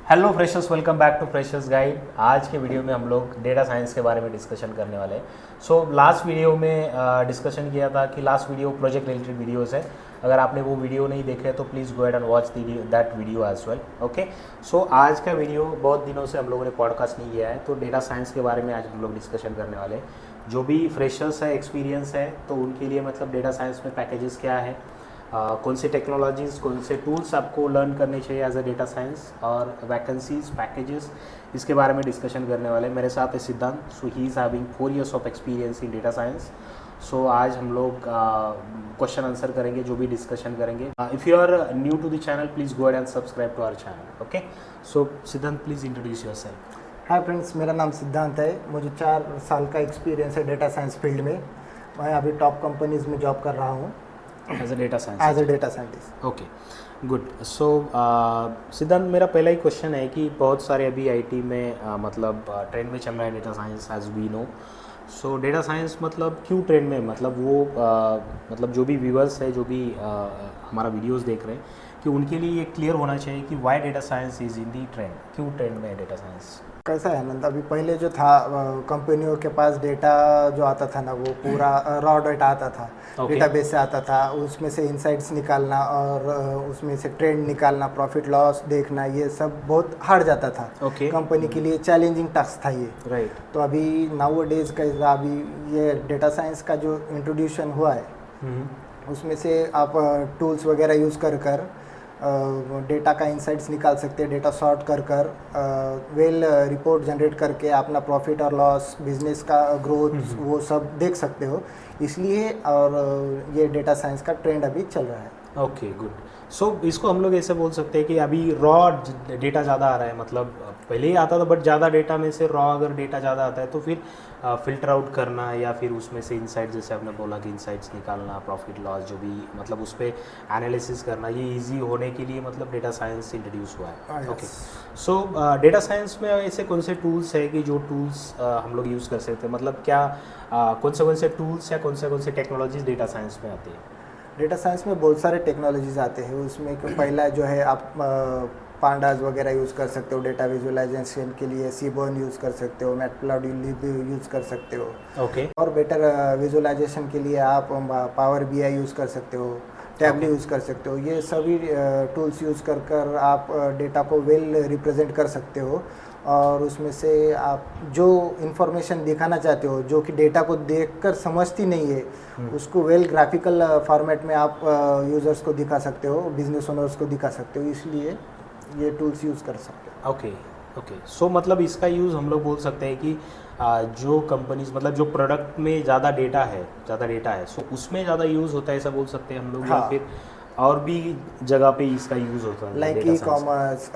Hello freshers, welcome back to freshers guide. आज के video में हम लोग डेटा साइंस के बारे में डिस्कशन करने वाले हैं। लास्ट वीडियो में डिस्कशन किया था कि last video project related videos है। अगर आपने वो वीडियो नहीं देखे तो please go ahead and watch that video as well. Okay, आज का वीडियो बहुत दिनों से हम लोगों ने पॉडकास्ट नहीं किया है, तो डेटा साइंस के बारे में आज हम लोग डिस्कशन करने वाले हैं। जो भी फ्रेशर्स है, एक्सपीरियंस है, तो उनके लिए मतलब डेटा साइंस में पैकेजेस क्या है, कौन से टेक्नोलॉजीज़, कौन से टूल्स आपको लर्न करने चाहिए एज अ डेटा साइंस, और वैकेंसीज, पैकेजेस, इसके बारे में डिस्कशन करने वाले। मेरे साथ है सिद्धांत। He is having 4 years of experience in data science. आज हम लोग क्वेश्चन आंसर करेंगे, जो भी डिस्कशन करेंगे। If you are new to the channel, please go and subscribe to our channel. Okay, Siddhant please introduce yourself. Hi friends, मेरा नाम सिद्धांत है। मुझे 4 साल का एक्सपीरियंस है डेटा साइंस फील्ड में। मैं अभी टॉप कंपनीज़ में जॉब कर रहा हूँ as a data scientist. Okay, good. Siddhant, मेरा पहला ही क्वेश्चन है कि बहुत सारे अभी आईटी में मतलब ट्रेंड में चल रहा है data science, as we know. Data science मतलब क्यों ट्रेंड में, मतलब वो मतलब जो भी व्यूअर्स है, जो भी हमारा वीडियोस देख रहे हैं, कि उनके लिए ये क्लियर होना चाहिए कि why data science is in the trend, क्यों ट्रेंड में है डेटा साइंस। कैसा है आनंद, अभी पहले जो था कंपनियों के पास डेटा जो आता था ना, वो पूरा रॉ डेटा आता था। डेटाबेस से आता था, उसमें से इंसाइट्स निकालना और उसमें से ट्रेंड निकालना, प्रॉफिट लॉस देखना, ये सब बहुत हार्ड जाता था। कंपनी के लिए चैलेंजिंग टास्क था ये। राइट। तो अभी नाउ डेज कैसा, अभी ये डेटा साइंस का जो इंट्रोड्यूशन हुआ है, उसमें से आप टूल्स वगैरह यूज़ कर डेटा का इंसाइट्स निकाल सकते हैं। डेटा सॉर्ट कर वेल रिपोर्ट जनरेट करके अपना प्रॉफिट और लॉस, बिजनेस का ग्रोथ, वो सब देख सकते हो। इसलिए और ये डेटा साइंस का ट्रेंड अभी चल रहा है। Okay, good. इसको हम लोग ऐसे बोल सकते हैं कि अभी रॉ डेटा ज़्यादा आ रहा है, मतलब पहले ही आता था, बट ज़्यादा डेटा में से रॉ अगर डेटा ज़्यादा आता है तो फिर फ़िल्टर आउट करना, या फिर उसमें से इंसाइट, जैसे आपने बोला कि इंसाइट्स निकालना, प्रॉफिट लॉस, जो भी मतलब उस पर एनालिसिस करना, ये इजी होने के लिए मतलब डेटा साइंस इंट्रोड्यूस हुआ है। ओके, डेटा साइंस में ऐसे कौन से टूल्स है कि जो टूल्स हम लोग यूज़ कर सकते हैं, मतलब क्या कौन से टूल्स या कौन से टेक्नोलॉजीज डेटा साइंस में आती है। डेटा साइंस में बहुत सारे टेक्नोलॉजीज आते हैं। उसमें पहला जो है, आप पांडाज वगैरह यूज़ कर सकते हो डेटा विजुअलाइजेशन के लिए। सीबर्न यूज़ कर सकते हो, मैटप्लॉटलिब यूज़ कर सकते हो। ओके। और बेटर विजुअलाइजेशन के लिए आप पावर बीआई यूज़ कर सकते हो, टैबली यूज़ कर सकते हो। ये सभी टूल्स यूज़ कर आप डेटा को वेल रिप्रेजेंट कर सकते हो। और उसमें से आप जो इन्फॉर्मेशन दिखाना चाहते हो, जो कि डेटा को देखकर समझती नहीं है, उसको वेल ग्राफिकल फॉर्मेट में आप यूज़र्स को दिखा सकते हो, बिजनेस ओनर्स को दिखा सकते हो। इसलिए ये टूल्स यूज़ कर सकते हो। ओके, मतलब इसका यूज़ हम लोग बोल सकते हैं कि जो कंपनीज, मतलब जो प्रोडक्ट में ज़्यादा डेटा है, उसमें ज़्यादा यूज़ होता है, ऐसा बोल सकते हैं हम लोग। हाँ। या फिर और भी जगह पे इसका यूज़ होता है, like e commerce,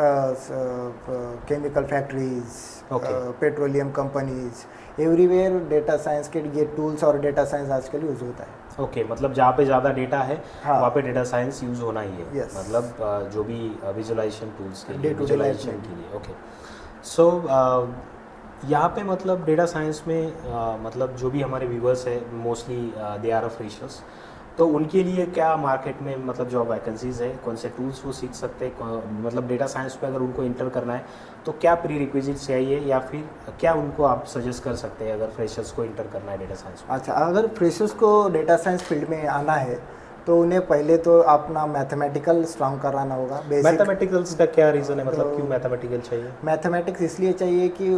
chemical factories, petroleum companies, everywhere data science के ये टूल्स और डेटा साइंस आजकल यूज़ होता है। ओके, मतलब जहाँ पे ज़्यादा डेटा है, हाँ, वहाँ पे डेटा साइंस यूज़ होना ही है। Yes. मतलब जो भी विजुअलाइजेशन टूल्स के लिए, Day to day visualisation life के लिए। ओके, यहाँ पे मतलब डेटा साइंस में मतलब जो भी हमारे व्यूवर्स है, मोस्टली दे आर फ्रेशर्स, तो उनके लिए क्या मार्केट में मतलब जॉब वैकेंसीज है, कौन से टूल्स वो सीख सकते हैं, मतलब डेटा साइंस पे अगर उनको इंटर करना है तो क्या प्री रिक्विजिट्स चाहिए, या फिर क्या उनको आप सजेस्ट कर सकते हैं अगर फ्रेशर्स को इंटर करना है डेटा साइंस में। अच्छा, अगर फ्रेशर्स को डेटा साइंस फील्ड में आना है तो उन्हें पहले तो अपना मैथमेटिकल स्ट्रांग कराना होगा। मैथमेटिकल्स का क्या रीज़न है, मतलब क्यों मैथमेटिकल चाहिए। मैथमेटिक्स इसलिए चाहिए कि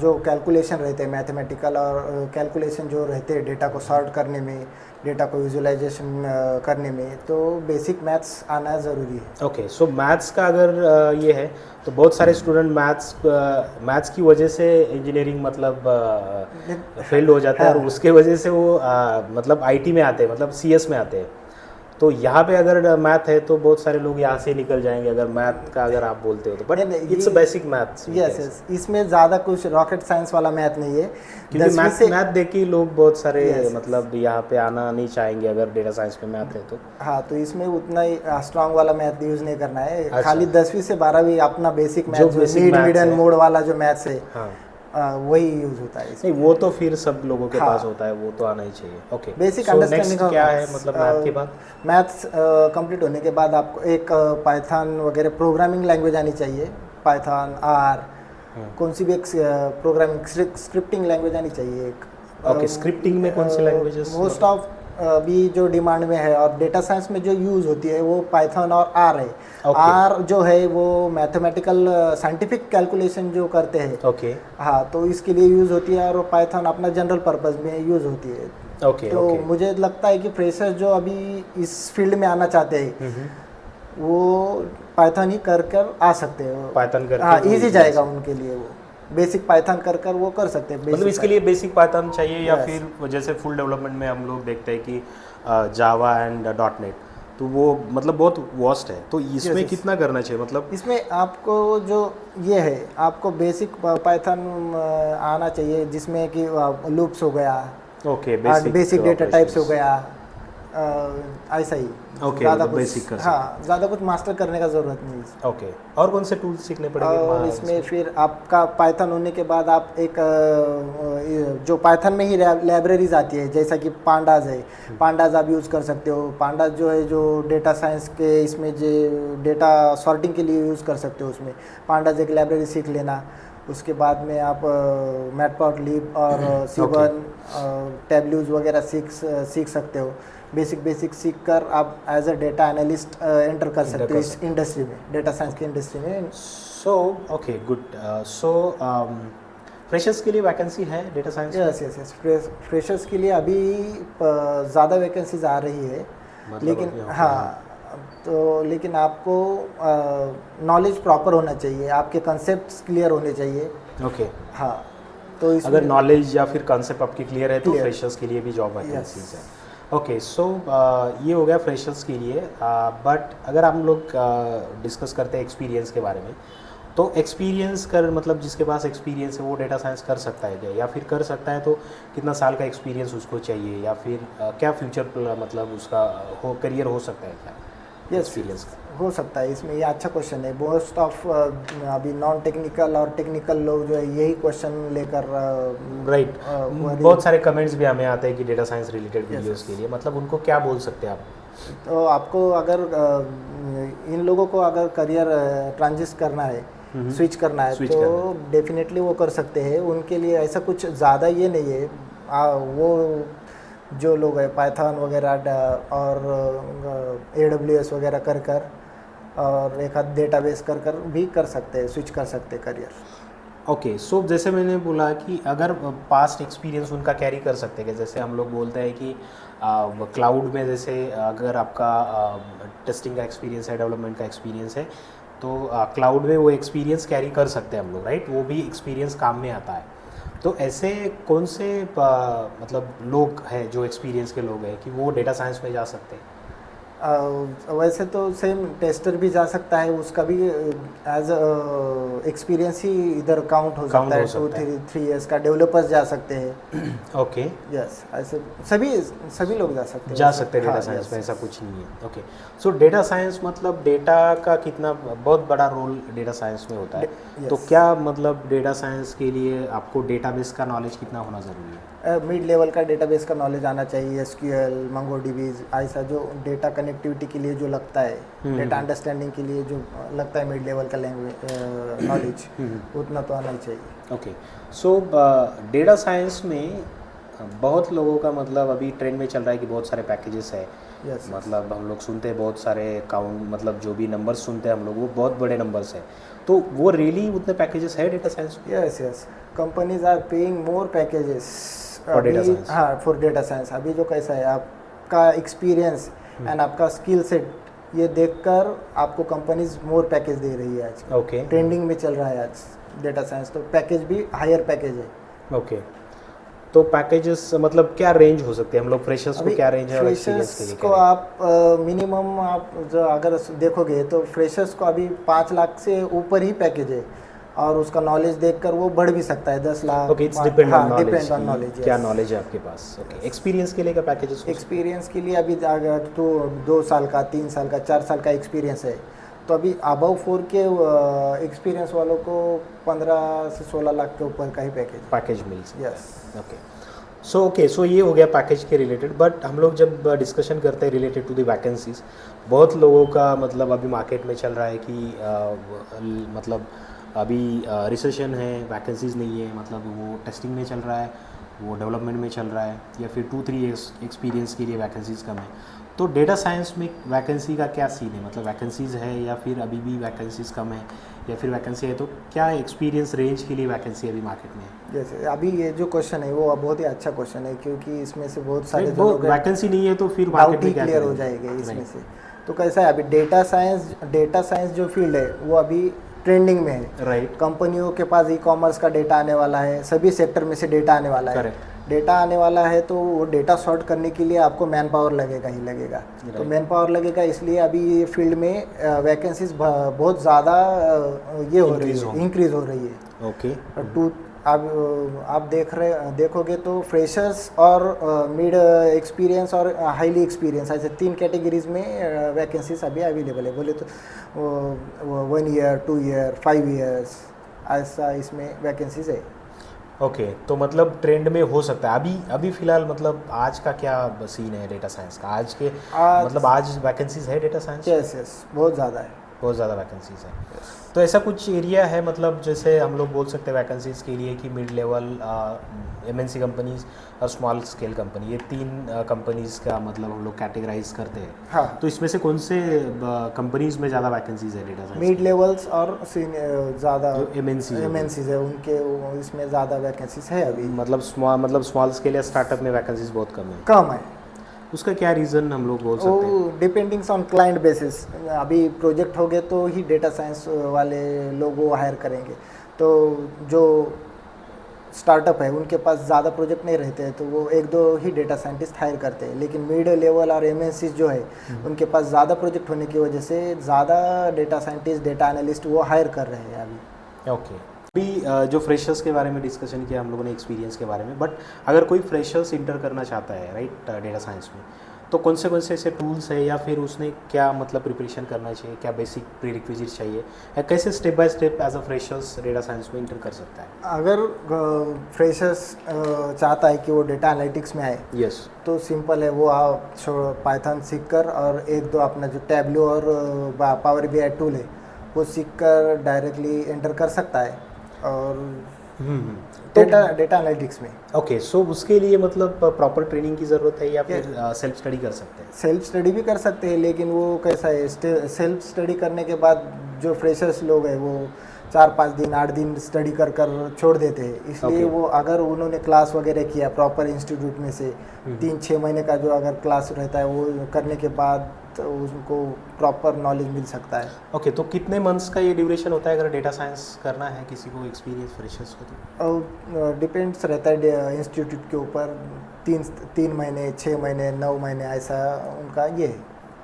जो कैलकुलेशन रहते हैं, मैथमेटिकल और कैलकुलेशन जो रहते हैं डेटा को सॉर्ट करने में, डेटा को विजुअलाइजेशन करने में, तो बेसिक मैथ्स आना ज़रूरी है। ओके, मैथ्स का अगर ये है तो बहुत सारे स्टूडेंट मैथ्स की वजह से इंजीनियरिंग मतलब फेल हो जाता है, और उसके वजह से वो मतलब आईटी में आते हैं, मतलब सीएस में आते हैं। तो यहाँ पे अगर मैथ है तो बहुत सारे लोग यहाँ से निकल जाएंगे, अगर मैथ का अगर आप बोलते हो तो। But it's basic maths. Yes, इसमें ज़्यादा कुछ रॉकेट साइंस वाला मैथ नहीं है, क्योंकि मैथ देख के लोग बहुत सारे मतलब यहाँ पे आना नहीं चाहेंगे अगर डेटा साइंस में मैथ है तो। हाँ, तो इसमें उतना ही स्ट्रांग वाला मैथ यूज़ नहीं करना है। अच्छा। खाली 10वीं से 12वीं अपना बेसिक मैथ, जो मिड मोड वाला जो मैथ्स है, हाँ, वही यूज होता है। नहीं, वो तो फिर सब लोगों के पास होता है, वो तो आना ही चाहिए। ओके, बेसिक अंडरस्टैंडिंग क्या है मतलब मैथ के बाद। मैथ्स कंप्लीट होने के बाद आपको एक पाइथन वगैरह प्रोग्रामिंग लैंग्वेज आनी चाहिए। पाइथन, आर, कौन सी भी एक प्रोग्रामिंग स्क्रिप्टिंग लैंग्वेज आनी चाहिए एक। ओके, स्क्रिप्टिंग में कौन सी लैंग्वेजेस? मोस्ट ऑफ अभी जो डिमांड में है और डेटा साइंस में जो यूज़ होती है वो पाइथन और आर है। आर जो है वो मैथमेटिकल साइंटिफिक कैलकुलेशन जो करते हैं। ओके। हाँ, तो इसके लिए यूज़ होती है, और पाइथन अपना जनरल पर्पस में यूज़ होती है। तो मुझे लगता है कि फ्रेशर्स जो अभी इस फील्ड में आना चाहते हैं वो पाइथन ही कर आ सकते हैं। पाइथन कर, हाँ, इजी जाएगा उनके लिए। वो बेसिक पाइथन कर वो कर सकते हैं। मतलब इसके लिए बेसिक पाइथन चाहिए या फिर जैसे फुल डेवलपमेंट में हम लोग देखते हैं कि जावा एंड .NET, तो वो मतलब बहुत वास्ट है, तो इसमें कितना करना चाहिए? मतलब इसमें आपको जो ये है, आपको बेसिक पाइथन आना चाहिए, जिसमें कि लूप्स हो गया, ओके, बेसिक डेटा टाइप्स हो गया, ऐसा ही। ज़्यादा कुछ बेसिक कर सकते। हाँ, ज़्यादा कुछ मास्टर करने का ज़रूरत नहीं है। ओके, और कौन से टूल्स सीखने पड़ेंगे? और इसमें फिर आपका पाइथन होने के बाद आप एक जो पाइथन में ही लाइब्रेरीज आती है, जैसा कि पांडाज है, पांडाज आप यूज़ कर सकते हो। पांडाज जो है जो डेटा साइंस के इसमें जो डेटा सॉर्टिंग के लिए यूज़ कर सकते हो, उसमें पांडाज एक लाइब्रेरी सीख लेना। उसके बाद में आप मैटप्लॉटलिब और C1 टैबल्यूज वगैरह सीख सकते हो। बेसिक सीख कर आप as a data analyst enter कर सकते हो इस इंडस्ट्री में, डेटा साइंस की इंडस्ट्री में। So okay, good. So freshers के लिए वैकेंसी है डेटा साइंस? यस, फ्रेशर्स के लिए अभी ज़्यादा वैकेंसीज आ रही है, मतलब लेकिन हाँ, तो लेकिन आपको नॉलेज प्रॉपर होना चाहिए, आपके कंसेप्ट्स क्लियर होने चाहिए। ओके, हाँ, तो अगर नॉलेज या फिर कंसेप्ट आपकी क्लियर है तो फ्रेशर्स के लिए भी जॉब वैकेंसीज है। ओके, सो ये हो गया फ्रेशर्स के लिए। बट अगर हम लोग डिस्कस करते हैं एक्सपीरियंस के बारे में, तो एक्सपीरियंस कर मतलब जिसके पास एक्सपीरियंस है वो डेटा साइंस कर सकता है क्या? या फिर कर सकता है तो कितना साल का एक्सपीरियंस उसको चाहिए? या फिर क्या फ्यूचर मतलब उसका करियर हो सकता है क्या एक्सपीरियंस का? हो सकता है। इसमें ये अच्छा क्वेश्चन है। मोस्ट ऑफ अभी नॉन टेक्निकल और टेक्निकल लोग जो है यही क्वेश्चन लेकर राइट, बहुत सारे कमेंट्स भी हमें आते हैं कि डेटा साइंस रिलेटेड वीडियोस के लिए, मतलब उनको क्या बोल सकते हैं आप? तो आपको अगर इन लोगों को अगर करियर ट्रांजिस्ट करना है, स्विच करना है, तो डेफिनेटली वो कर सकते हैं। उनके लिए ऐसा कुछ ज़्यादा ये नहीं है। वो जो लोग हैं पाइथन वगैरह और AWS वगैरह कर और एक आध डेटाबेस कर भी कर सकते हैं, स्विच कर सकते हैं करियर। ओके, सो जैसे मैंने बोला कि अगर पास्ट एक्सपीरियंस उनका कैरी कर सकते हैं, जैसे हम लोग बोलते हैं कि क्लाउड में जैसे अगर आपका टेस्टिंग का एक्सपीरियंस है, डेवलपमेंट का एक्सपीरियंस है, तो क्लाउड में वो एक्सपीरियंस कैरी कर सकते हैं हम लोग, राइट? वो भी एक्सपीरियंस काम में आता है। तो ऐसे कौन से मतलब लोग हैं जो एक्सपीरियंस के लोग हैं कि वो डेटा साइंस में जा सकते हैं? वैसे तो सेम टेस्टर भी जा सकता है, उसका भी एज एक्सपीरियंस ही इधर काउंट हो सकता है। 2-3 इयर्स का डेवलपर्स जा सकते हैं। ओके, यस, ऐसे सभी लोग जा सकते हैं डेटा साइंस में, ऐसा कुछ नहीं है। ओके, सो डेटा साइंस मतलब डेटा का कितना बहुत बड़ा रोल डेटा साइंस में होता है। तो क्या मतलब डेटा साइंस के लिए आपको डेटाबेस का नॉलेज कितना होना ज़रूरी है? मिड लेवल का डेटाबेस का नॉलेज आना चाहिए। SQL, MongoDB, ऐसा जो डेटा कनेक्टिविटी के लिए जो लगता है, डेटा अंडरस्टैंडिंग के लिए जो लगता है मिड लेवल का लैंग्वेज नॉलेज, उतना तो आना ही चाहिए। ओके, सो डेटा साइंस में बहुत लोगों का मतलब अभी ट्रेंड में चल रहा है कि बहुत सारे पैकेजेस है। मतलब हम लोग सुनते हैं बहुत सारे काउंट, मतलब जो भी नंबर्स सुनते हैं हम लोग वो बहुत बड़े नंबर्स हैं। तो वो रियली उतने पैकेजेस है data science? Yes, companies are paying more packages for data science. हाँ, फॉर डेटा साइंस। अभी जो कैसा है आपका एक्सपीरियंस एंड आपका स्किल सेट, ये देखकर आपको कंपनीज मोर पैकेज दे रही है आज। ओके, ट्रेंडिंग में चल रहा है आज डेटा साइंस, तो पैकेज भी हायर पैकेज है। ओके, तो पैकेजेस मतलब क्या रेंज हो सकते हैं? हम लोग फ्रेशर्स को क्या रेंज है? फ्रेशर्स को आप मिनिमम आप जो अगर देखोगे तो फ्रेशर्स को अभी 5 लाख से ऊपर ही पैकेज है, और उसका नॉलेज देखकर वो बढ़ भी सकता है 10 lakh. Okay, it's depend on knowledge, क्या नॉलेज है आपके पास। ओके, एक्सपीरियंस के लिए क्या पैकेजेस? एक्सपीरियंस के लिए अभी अगर तो 2 साल का, 3 साल का, 4 साल का एक्सपीरियंस है तो अभी अबव 4 के एक्सपीरियंस वालों को 15 से 16 लाख के ऊपर का ही पैकेज मिल सकता है। यस, ओके, सो ये हो गया पैकेज के रिलेटेड। बट हम लोग जब डिस्कशन करते हैं रिलेटेड टू द वैकेंसीज, बहुत लोगों का मतलब अभी मार्केट में चल रहा है कि मतलब अभी रिसेशन है, वैकेंसीज़ नहीं है, मतलब वो टेस्टिंग में चल रहा है, वो डेवलपमेंट में चल रहा है, या फिर 2-3 ईयर्स एक्सपीरियंस के लिए वैकेंसीज़ कम है, तो डेटा साइंस में वैकेंसी का क्या सीन है? मतलब वैकेंसीज़ है या फिर अभी भी वैकेंसीज़ कम है, या फिर वैकेंसी है तो क्या एक्सपीरियंस रेंज के लिए वैकेंसी अभी मार्केट में है? जैसे अभी ये जो क्वेश्चन है वो बहुत ही अच्छा क्वेश्चन है, क्योंकि इसमें से बहुत सारे जो लोग वैकेंसी नहीं है तो फिर मार्केट में क्या क्लियर हो जाएंगे इसमें से। तो कैसा है, अभी डेटा साइंस जो फील्ड है वो अभी ट्रेंडिंग में है। राइट। कंपनियों के पास ई-कॉमर्स का डेटा आने वाला है, सभी सेक्टर में से डेटा आने वाला है। डेटा आने वाला है तो वो डेटा सॉर्ट करने के लिए आपको मैन पावर लगेगा ही लगेगा। तो मैन पावर लगेगा, इसलिए अभी ये फील्ड में वैकेंसीज बहुत ज़्यादा ये हो रही है, इंक्रीज हो रही है। ओके। आप देखोगे तो फ्रेशर्स और मिड एक्सपीरियंस और हाईली एक्सपीरियंस, ऐसे 3 कैटेगरीज में वैकेंसीज अभी अवेलेबल है। बोले तो 1 ईयर, 2 ईयर, 5 ईयर्स, ऐसा इसमें वैकेंसीज है। ओके, तो मतलब ट्रेंड में हो सकता है अभी फिलहाल, मतलब आज का क्या सीन है डेटा साइंस का? मतलब आज वैकेंसीज है डेटा साइंस? यस, बहुत ज़्यादा वैकेंसीज है। तो ऐसा कुछ एरिया है, मतलब जैसे हम लोग बोल सकते हैं वैकेंसीज के लिए कि मिड लेवल एमएनसी कंपनीज और स्मॉल स्केल कंपनी, ये 3 कंपनीज का मतलब हम लोग कैटेगराइज करते हैं। हाँ। तो इसमें से कौन से कंपनीज में ज़्यादा वैकेंसीज है डेटा साइंस? मिड लेवल्स और ज़्यादा एमएनसीज है उनके, इसमें ज़्यादा वैकेंसीज है अभी। मतलब स्मॉल स्केल या स्टार्टअप में वैकेंसीज बहुत कम है। उसका क्या रीज़न हम लोग बोल सकते हैं? डिपेंडिंग्स ऑन क्लाइंट बेसिस। अभी प्रोजेक्ट हो गए तो ही डेटा साइंस वाले लोग वो हायर करेंगे। तो जो स्टार्टअप है उनके पास ज़्यादा प्रोजेक्ट नहीं रहते हैं तो वो 1-2 ही डेटा साइंटिस्ट हायर करते हैं। लेकिन मिड लेवल और एमएनसी जो है उनके पास ज़्यादा प्रोजेक्ट होने की वजह से ज़्यादा डेटा साइंटिस्ट, डेटा एनालिस्ट वो हायर कर रहे हैं अभी। ओके। अभी जो फ्रेशर्स के बारे में डिस्कशन किया हम लोगों ने, एक्सपीरियंस के बारे में, बट अगर कोई फ्रेशर्स इंटर करना चाहता है राइट डेटा साइंस में, तो कौन से ऐसे टूल्स है या फिर उसने क्या मतलब प्रिपरेशन करना चाहिए, क्या बेसिक प्रीरिक्विजिट्स चाहिए, या कैसे step by step as a freshers data science में इंटर कर सकता है? अगर फ्रेशर्स चाहता है कि वो डेटा एनालिटिक्स में आए, यस, तो सिंपल है, वो आप पाइथन सीख कर और 1-2 अपना जो टैबलो और पावर बीआई टूल है वो सीख कर डायरेक्टली एंटर कर सकता है और डेटा एनालिटिक्स में। ओके, सो उसके लिए मतलब प्रॉपर ट्रेनिंग की ज़रूरत है या फिर सेल्फ स्टडी कर सकते हैं? सेल्फ स्टडी भी कर सकते हैं, लेकिन वो कैसा है, सेल्फ स्टडी करने के बाद जो फ्रेशर्स लोग हैं वो 4-5 दिन 8 दिन स्टडी कर छोड़ देते हैं। इसलिए वो अगर उन्होंने क्लास वगैरह किया प्रॉपर इंस्टीट्यूट में से 3-6 महीने का जो अगर क्लास रहता है वो करने के बाद तो उनको प्रॉपर नॉलेज मिल सकता है। ओके, तो कितने मंथ्स का ये ड्यूरेशन होता है अगर डेटा साइंस करना है किसी को, एक्सपीरियंस फ्रेशर्स को? तो डिपेंड्स रहता है इंस्टीट्यूट के ऊपर, 3 महीने, 6 महीने, 9 महीने, ऐसा उनका ये है।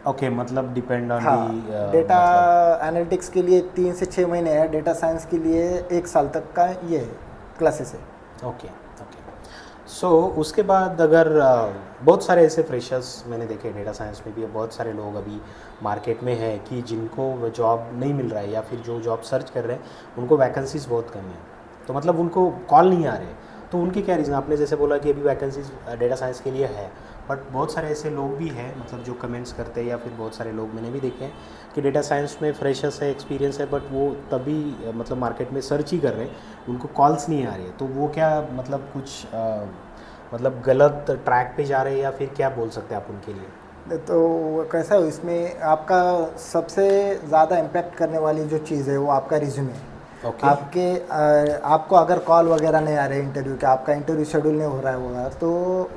ओके, मतलब डिपेंड ऑन डेटा एनालिटिक्स के लिए 3 से 6 महीने है, डेटा साइंस के लिए 1 साल तक का ये है क्लासेस है। ओके। सो उसके बाद अगर बहुत सारे ऐसे फ्रेशर्स मैंने देखे डेटा साइंस में भी, बहुत सारे लोग अभी मार्केट में हैं कि जिनको जॉब नहीं मिल रहा है या फिर जो जॉब सर्च कर रहे हैं उनको वैकेंसीज बहुत कम है, तो मतलब उनको कॉल नहीं आ रहे, तो उनके क्या रीज़न? आपने जैसे बोला कि अभी वैकेंसीज डेटा साइंस के लिए है, बट बहुत सारे ऐसे लोग भी हैं मतलब जो कमेंट्स करते हैं, या फिर बहुत सारे लोग मैंने भी देखे हैं कि डेटा साइंस में फ्रेशर्स है, एक्सपीरियंस है, बट वो तभी मतलब मार्केट में सर्च ही कर रहे हैं, उनको कॉल्स नहीं आ रही है, तो वो क्या मतलब कुछ मतलब गलत ट्रैक पे जा रहे हैं या फिर क्या बोल सकते हैं आप उनके लिए? तो कैसा है, इसमें आपका सबसे ज़्यादा इम्पैक्ट करने वाली जो चीज़ है वो आपका रिज्यूमे है। आपको अगर कॉल वगैरह नहीं आ रहे इंटरव्यू के, आपका इंटरव्यू शेड्यूल नहीं हो रहा है तो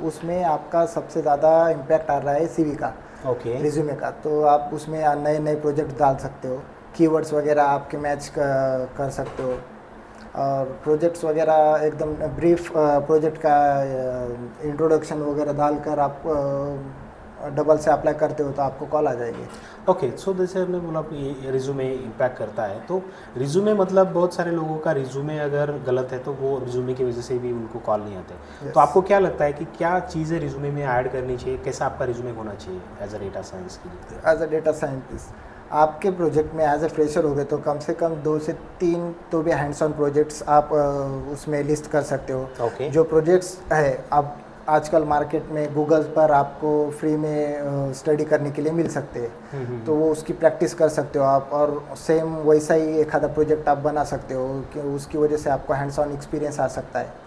उसमें आपका सबसे ज़्यादा इम्पैक्ट आ रहा है सीवी का, रिज्यूमे का। तो आप उसमें नए प्रोजेक्ट डाल सकते हो, कीवर्ड्स वगैरह आपके मैच कर सकते हो, और प्रोजेक्ट्स वगैरह एकदम ब्रीफ प्रोजेक्ट का इंट्रोडक्शन वगैरह डालकर आप डबल से अप्लाई करते हो तो आपको कॉल आ जाएगी। ओके, सो जैसे हमने बोला ये रिज्यूमे इम्पैक्ट करता है, तो रिज्यूमे मतलब बहुत सारे लोगों का रिज्यूमे अगर गलत है तो वो रिज्यूमे की वजह से भी उनको कॉल नहीं आते। तो आपको क्या लगता है कि क्या चीज़ें रिज्यूमे में ऐड करनी चाहिए, कैसा आपका रिज्यूमे होना चाहिए एज अ डेटा साइंस के लिए? एज अ डेटा साइंटिस्ट आपके प्रोजेक्ट में एज ए फ्रेशर हो गए तो कम से कम 2 से 3 तो भी हैंड्स ऑन प्रोजेक्ट्स आप उसमें लिस्ट कर सकते हो। Okay. जो प्रोजेक्ट्स है, अब आजकल मार्केट में गूगल पर आपको फ्री में स्टडी करने के लिए मिल सकते हैं, तो वो उसकी प्रैक्टिस कर सकते हो आप, और सेम वैसा ही एक आधा प्रोजेक्ट आप बना सकते हो कि उसकी वजह से आपको हैंड्स ऑन एक्सपीरियंस आ सकता है।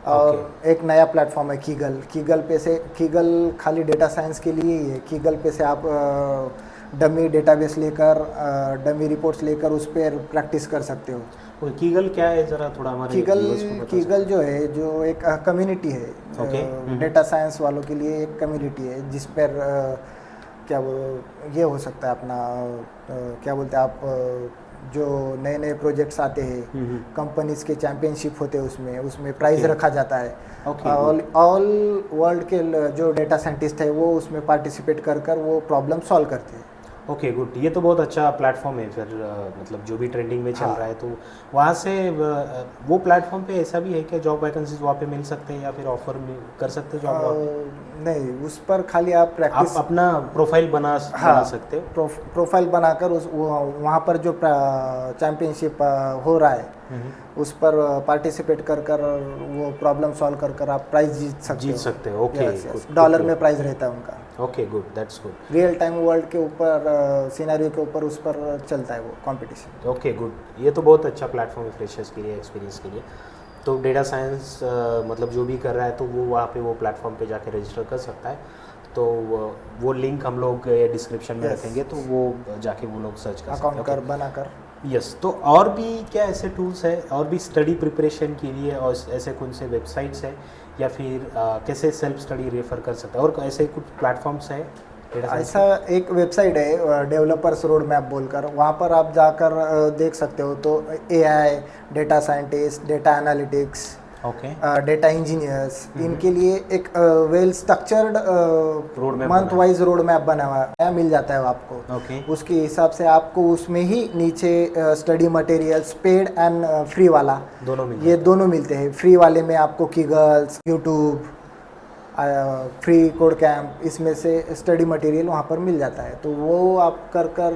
और एक नया प्लेटफॉर्म है कीगल खाली डेटा साइंस के लिए ही है। कीगल पे से आप डमी डेटाबेस लेकर, डमी रिपोर्ट्स लेकर उस पर प्रैक्टिस कर सकते हो। कीगल क्या है, ज़रा थोड़ा हमारे कीगल जो है, जो एक कम्युनिटी है, डेटा साइंस वालों के लिए एक कम्युनिटी है, जिस पर क्या वो ये हो सकता है अपना क्या बोलते हैं आप, जो नए नए प्रोजेक्ट्स आते हैं, कंपनीज के चैंपियनशिप होते हैं, उसमें प्राइज रखा जाता है। ऑल वर्ल्ड के जो डेटा साइंटिस्ट है वो उसमें पार्टिसिपेट कर वो प्रॉब्लम सॉल्व करते हैं। ओके गुड, ये तो बहुत अच्छा प्लेटफॉर्म है फिर, मतलब जो भी ट्रेंडिंग में चल रहा है, तो वहाँ से वो प्लेटफॉर्म पे ऐसा भी है कि जॉब वैकेंसीज वहाँ पे मिल सकते हैं या फिर ऑफर कर सकते हैं जॉब? नहीं, उस पर खाली आप प्रैक्टिस, आप अपना प्रोफाइल बना सकते हो। प्रोफाइल बनाकर वहाँ पर जो चैंपियनशिप हो रहा है उस पर पार्टिसिपेट कर वो प्रॉब्लम सॉल्व कर आप प्राइज जीत सकते हो। ओके, डॉलर में प्राइज रहता है उनका। Okay good, that's good. Real time world के ऊपर, सिनेरियो के ऊपर उस पर चलता है वो कंपटीशन। ओके गुड, ये तो बहुत अच्छा प्लेटफॉर्म है फ्रेशर्स के लिए, एक्सपीरियंस के लिए। तो डेटा साइंस मतलब जो भी कर रहा है तो वो वहाँ पे वो प्लेटफॉर्म पे जाके रजिस्टर कर सकता है। तो वो लिंक हम लोग डिस्क्रिप्शन में रखेंगे, तो वो जाके वो लोग सर्च कर सकते हैं अकाउंट बनाकर। यस, तो और भी क्या ऐसे टूल्स है, और भी स्टडी प्रिपरेशन के लिए, और ऐसे कौन से वेबसाइट्स है, या फिर कैसे सेल्फ स्टडी रेफर कर सकते हैं, और ऐसे कुछ प्लेटफॉर्म्स है? ऐसा एक वेबसाइट है डेवलपर्स रोड मैप बोलकर, वहाँ पर आप जाकर देख सकते हो। तो AI, data scientist, data analytics, data engineers, इनके लिए एक well structured month wise road map बना हुआ है, मिल जाता है आपको। उसके हिसाब से आपको उसमें ही नीचे study materials, paid and free वाला दोनों मिलते हैं। फ्री वाले में आपको Kegels, YouTube, free code camp, इसमें से स्टडी मटेरियल वहाँ पर मिल जाता है। तो वो आप कर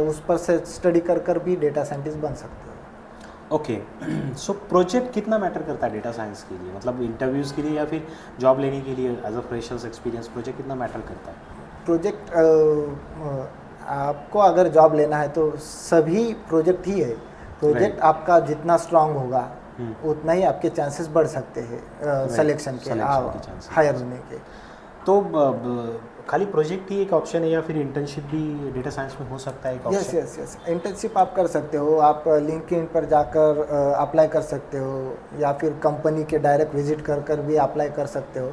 उस पर से स्टडी कर भी डेटा साइंटिस्ट बन सकते हो। ओके, सो प्रोजेक्ट कितना मैटर करता है डेटा साइंस के लिए, मतलब इंटरव्यूज़ के लिए या फिर जॉब लेने के लिए as a freshers experience, project कितना मैटर करता है? प्रोजेक्ट आपको अगर जॉब लेना है तो सभी प्रोजेक्ट ही है। प्रोजेक्ट आपका जितना स्ट्रांग होगा उतना ही आपके चांसेस बढ़ सकते हैं सिलेक्शन के, हायर होने के। तो खाली प्रोजेक्ट ही एक ऑप्शन है या फिर इंटर्नशिप भी डेटा साइंस में हो सकता है एक ऑप्शन? यस, इंटर्नशिप आप कर सकते हो। आप लिंक्डइन पर जाकर अप्लाई कर सकते हो, या फिर कंपनी के डायरेक्ट विजिट कर भी अप्लाई कर सकते हो।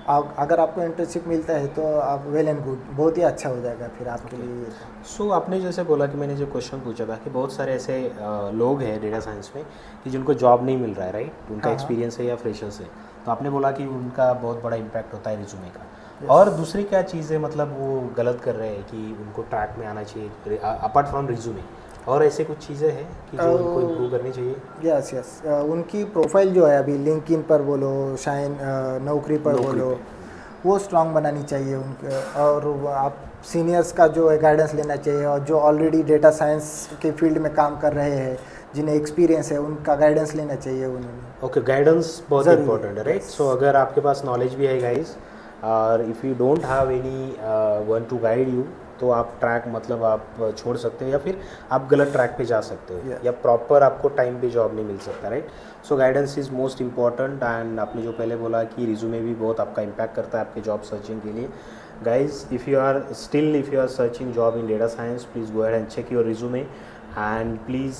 अगर आपको इंटर्नशिप मिलता है तो आप वेल एंड गुड, बहुत ही अच्छा हो जाएगा फिर आपके लिए। सो आपने जैसे बोला कि मैंने जो क्वेश्चन पूछा था कि बहुत सारे ऐसे लोग हैं डेटा साइंस में कि जिनको जॉब नहीं मिल रहा है, राइट? उनका एक्सपीरियंस है या फ्रेशर्स है, तो आपने बोला कि उनका बहुत बड़ा इम्पैक्ट होता है रिज्यूमे का। और दूसरी क्या चीज़ है, मतलब वो गलत कर रहे हैं कि उनको ट्रैक में आना चाहिए अपार्ट फ्रॉम रिज्यूमे, और ऐसे कुछ चीज़ें हैं कि जो उनको इम्प्रूव करनी चाहिए? यस, उनकी प्रोफाइल जो है, अभी लिंक्डइन पर बोलो, शाइन नौकरी पर बोलो, वो स्ट्रांग बनानी चाहिए उनके। और आप सीनियर्स का जो है गाइडेंस लेना चाहिए, और जो ऑलरेडी डेटा साइंस के फील्ड में काम कर रहे हैं, जिन्हें एक्सपीरियंस है, उनका गाइडेंस लेना चाहिए उन्होंने। ओके, गाइडेंस बहुत इंपॉर्टेंट है, राइट? सो अगर आपके पास नॉलेज भी है गाइस, और if you don't have any one two guide you, तो आप ट्रैक मतलब आप छोड़ सकते हो, या फिर आप गलत ट्रैक पे जा सकते हो, या प्रॉपर आपको टाइम पे जॉब नहीं मिल सकता, right? So guidance is most important. And आपने जो पहले बोला कि रिज्यूमे भी बहुत आपका इम्पैक्ट करता है आपके जॉब सर्चिंग के लिए। Guys, if you are searching job in data science, please go ahead and check your resume, and please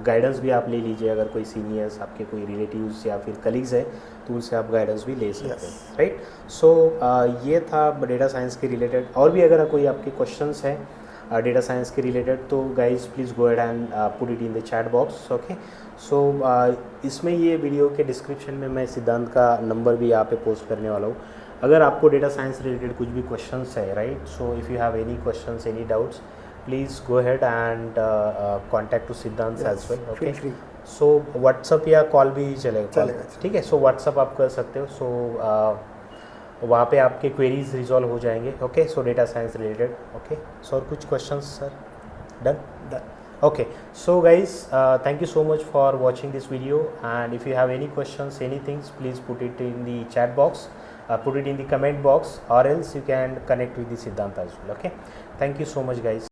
guidance भी आप ले लीजिए। अगर कोई सीनियर्स, आपके कोई रिलेटिव्स या फिर कलीग्स है, तो उनसे आप गाइडेंस भी ले सकते हैं, राइट? सो ये था डेटा साइंस के रिलेटेड। और भी अगर कोई आपके क्वेश्चंस हैं डेटा साइंस के रिलेटेड, तो guys please go ahead and put it in the chat box. Okay, so इसमें ये वीडियो के डिस्क्रिप्शन में मैं सिद्धांत का नंबर भी यहाँ पे पोस्ट करने वाला हूँ। अगर आपको डेटा साइंस रिलेटेड कुछ भी क्वेश्चंस है, right? So if you have any questions, any doubts, please go ahead and contact to Siddhant as well. Okay, so WhatsApp या कॉल भी चलेगा, ठीक है? सो व्हाट्सअप आप कर सकते हो। सो वहाँ पे आपके क्वेरीज रिजॉल्व हो जाएंगे। Okay, so data science related. Okay, so और कुछ questions sir? Done. Okay, so guys, thank you so much for watching this video, and if you have any questions, anything, please put it in the chat box, put it in the comment box, or else you can connect with the Siddhant as well. Okay, thank you so much guys.